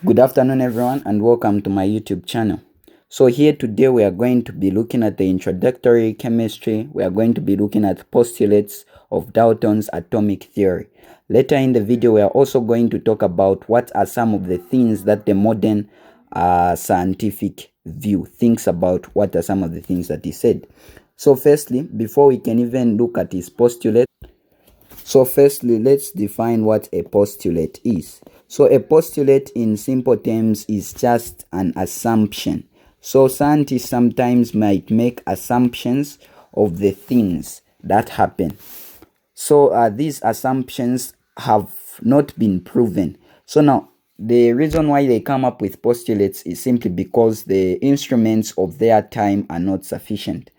Good afternoon everyone and welcome to my YouTube channel. So here today we are going to be looking at the introductory chemistry. We are going to be looking at postulates of Dalton's atomic theory. Later in the video we are also going to talk about what are some of the things that the modern scientific view thinks about. What are some of the things that he said. So firstly, before we can even look at his postulate, let's define what a postulate is. So a postulate in simple terms is just an assumption. So scientists sometimes might make assumptions of the things that happen. So these assumptions have not been proven. So now the reason why they come up with postulates is simply because the instruments of their time are not sufficient.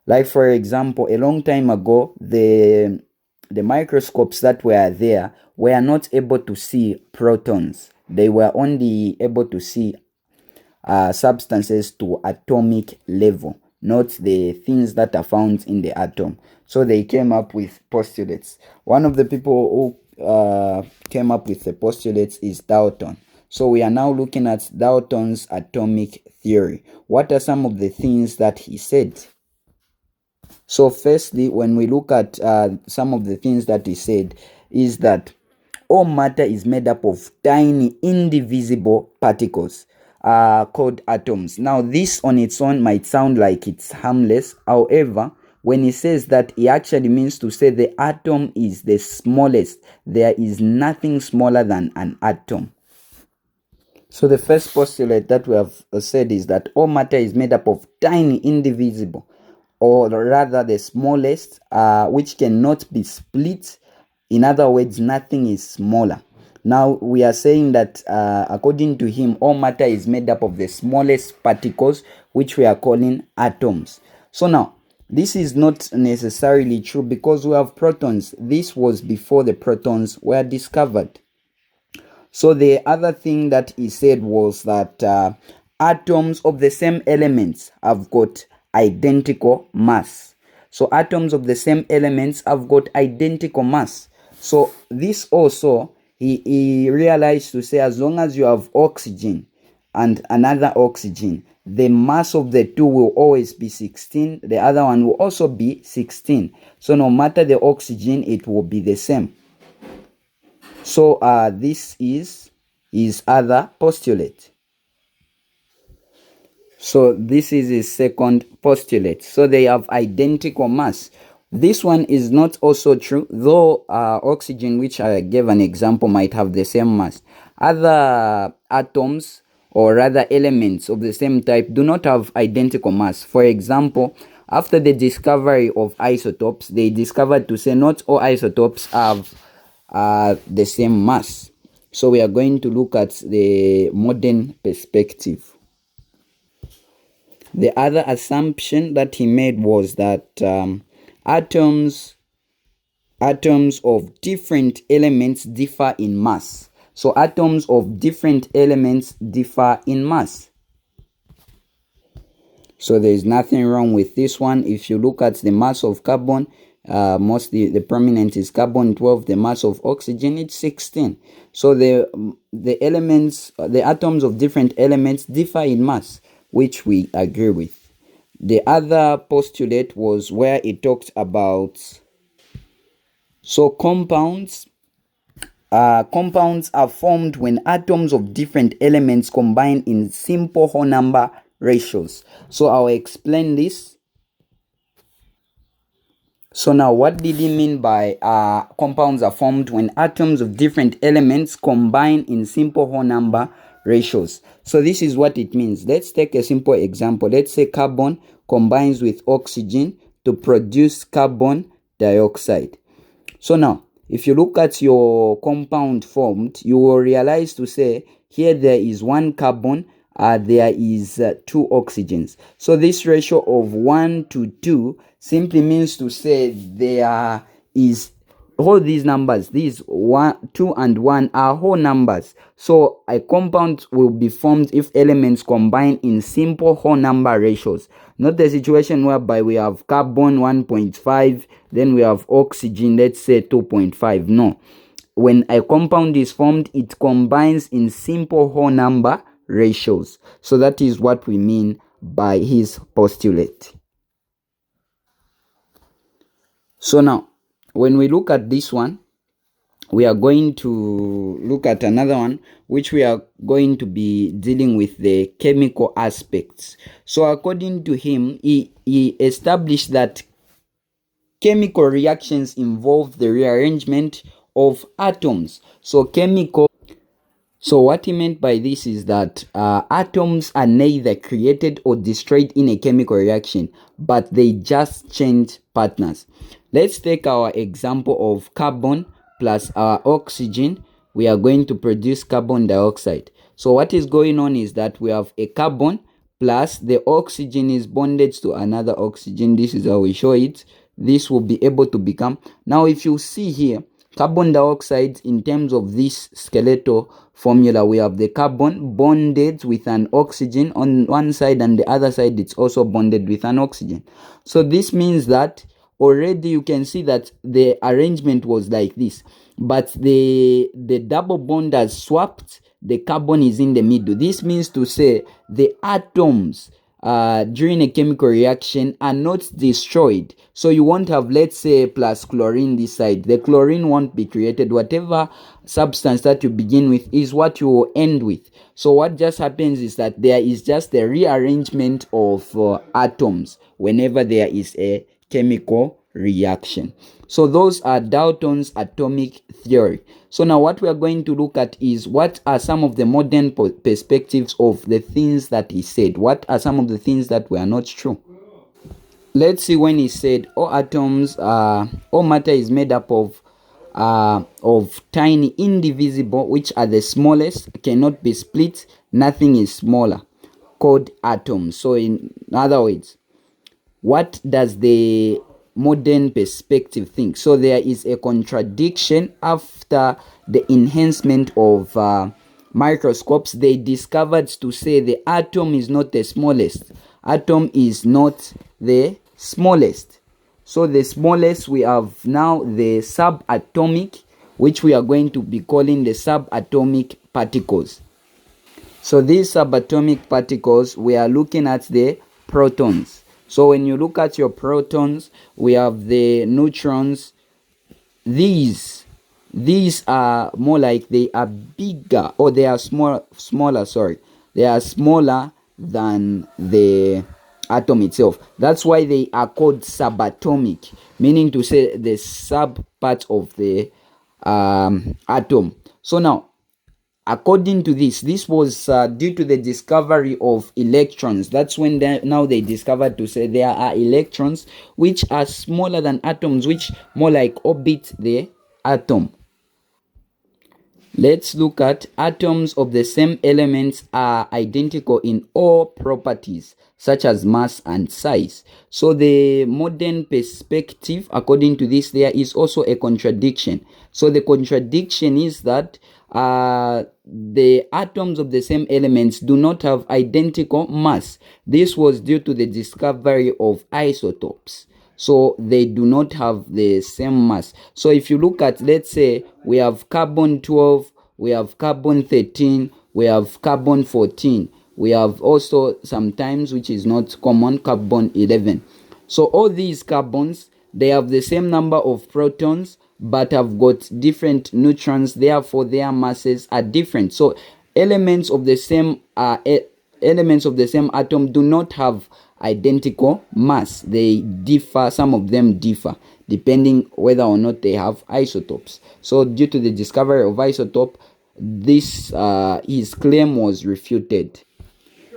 Like for example, a long time ago, the microscopes that were there were not able to see protons. They were only able to see substances to atomic level, not the things that are found in the atom. So they came up with postulates. One of the people who came up with the postulates is Dalton. So we are now looking at Dalton's atomic theory. What are some of the things that he said? So firstly, when we look at some of the things that he said, is that all matter is made up of tiny indivisible particles called atoms. Now this on its own might sound like it's harmless. However, when he says that, he actually means to say the atom is the smallest. There is nothing smaller than an atom. So the first postulate that we have said is that all matter is made up of tiny indivisible, or rather the smallest, which cannot be split. In other words, nothing is smaller. Now we are saying that according to him, all matter is made up of the smallest particles, which we are calling atoms. So now this is not necessarily true because we have protons. This was before the protons were discovered. So the other thing that he said was that atoms of the same elements have got identical mass. So atoms of the same elements have got identical mass. So this also, he realized to say, as long as you have oxygen and another oxygen, the mass of the two will always be 16. The other one will also be 16. So no matter the oxygen, it will be the same. So this is his other postulate. So this is his second postulate. So they have identical mass. This one is not also true, though oxygen, which I gave an example, might have the same mass. Other atoms, or rather elements of the same type, do not have identical mass. For example, after the discovery of isotopes, they discovered to say not all isotopes have the same mass. So we are going to look at the modern perspective. The other assumption that he made was that atoms of different elements differ in mass. So atoms of different elements differ in mass. So there is nothing wrong with this one. If you look at the mass of carbon, mostly the prominent is carbon 12. The mass of oxygen, it's 16. So the atoms of different elements differ in mass, which we agree with. The other postulate was where it talked about compounds. Compounds are formed when atoms of different elements combine in simple whole number ratios. So I'll explain this. So now what did he mean by compounds are formed when atoms of different elements combine in simple whole number ratios? So this is what it means. Let's take a simple example. Let's say carbon combines with oxygen to produce carbon dioxide. So now if you look at your compound formed, you will realize to say here there is one carbon, there is 2 oxygens. So this ratio of 1 to 2 simply means to say there is all these numbers, these 1, 2 and 1 are whole numbers. So a compound will be formed if elements combine in simple whole number ratios. Not the situation whereby we have carbon 1.5, then we have oxygen, let's say 2.5. No. when a compound is formed, it combines in simple whole number ratios. So that is what we mean by his postulate. So now, when we look at this one, we are going to look at another one, which we are going to be dealing with the chemical aspects. So according to him, he established that chemical reactions involve the rearrangement of atoms. So what he meant by this is that atoms are neither created or destroyed in a chemical reaction, but they just change partners. Let's take our example of carbon plus our oxygen. We are going to produce carbon dioxide. So what is going on is that we have a carbon plus the oxygen is bonded to another oxygen. This is how we show it. This will be able to become, now if you see here, carbon dioxide, in terms of this skeletal formula, we have the carbon bonded with an oxygen on one side, and the other side it's also bonded with an oxygen. So this means that already you can see that the arrangement was like this, but the double bond has swapped, the carbon is in the middle. This means to say the atoms during a chemical reaction are not destroyed. So you won't have, let's say, plus chlorine this side. The chlorine won't be created. Whatever substance that you begin with is what you will end with. So what just happens is that there is just a rearrangement of atoms whenever there is a chemical reaction. So those are Dalton's atomic theory. So now what we are going to look at is what are some of the modern perspectives of the things that he said. What are some of the things that were not true? Let's see when he said all matter is made up of tiny indivisible, which are the smallest, cannot be split, nothing is smaller, called atoms. So in other words, what does the modern perspective think? So there is a contradiction. After the enhancement of microscopes, they discovered to say the atom is not the smallest. Atom is not the smallest. So the smallest, we have now the subatomic, which we are going to be calling the subatomic particles. So these subatomic particles, we are looking at the protons. So when you look at your protons, we have the neutrons. These are more like they are bigger, or they are smaller, sorry. They are smaller than the atom itself. That's why they are called subatomic, meaning to say the sub part of the atom. So now, according to this was due to the discovery of electrons. That's when now they discovered to say there are electrons which are smaller than atoms, which more like orbit the atom. Let's look at atoms of the same elements are identical in all properties, such as mass and size. So the modern perspective, according to this, there is also a contradiction. So the contradiction is that the atoms of the same elements do not have identical mass. This was due to the discovery of isotopes. So they do not have the same mass. So if you look at, let's say, we have carbon 12, we have carbon 13, we have carbon 14, we have also sometimes, which is not common, carbon 11. So all these carbons, they have the same number of protons, but have got different neutrons, therefore their masses are different. So elements of the same atom do not have identical mass. They differ, some of them differ depending whether or not they have isotopes. So due to the discovery of isotope, this his claim was refuted.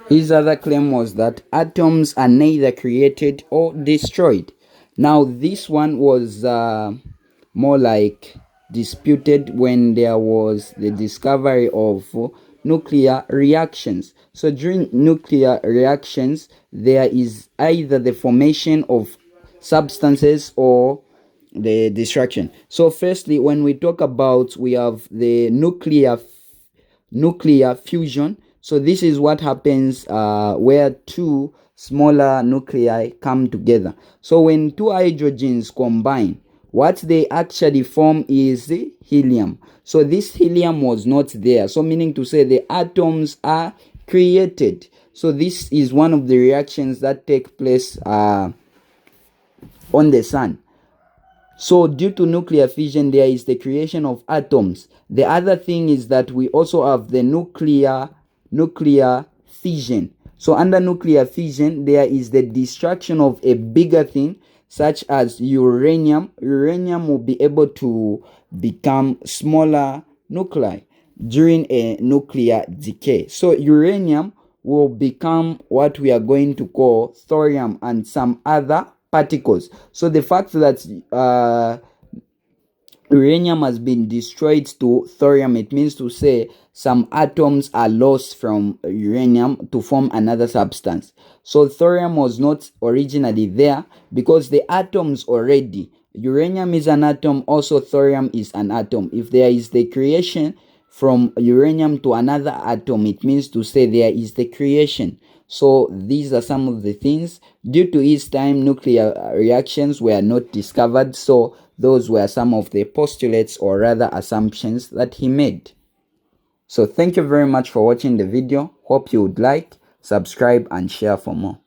His other claim was that atoms are neither created or destroyed. Now this one was more like disputed when there was the discovery of nuclear reactions. So during nuclear reactions, there is either the formation of substances or the destruction. So firstly, when we talk about, we have the nuclear fusion. So this is what happens where two smaller nuclei come together. So when two hydrogens combine, what they actually form is helium. So this helium was not there, so meaning to say the atoms are created. So this is one of the reactions that take place on the sun. So due to nuclear fission, there is the creation of atoms. The other thing is that we also have the nuclear fission. So under nuclear fission, there is the destruction of a bigger thing, such as uranium. Uranium will be able to become smaller nuclei during a nuclear decay. So uranium will become what we are going to call thorium and some other particles. So the fact that uranium has been destroyed to thorium, it means to say some atoms are lost from uranium to form another substance. So thorium was not originally there because the atoms already, uranium is an atom, also thorium is an atom. If there is the creation from uranium to another atom, it means to say there is the creation. So these are some of the things. Due to his time, nuclear reactions were not discovered. So those were some of the postulates, or rather assumptions, that he made. So thank you very much for watching the video. Hope you would like, subscribe and share for more.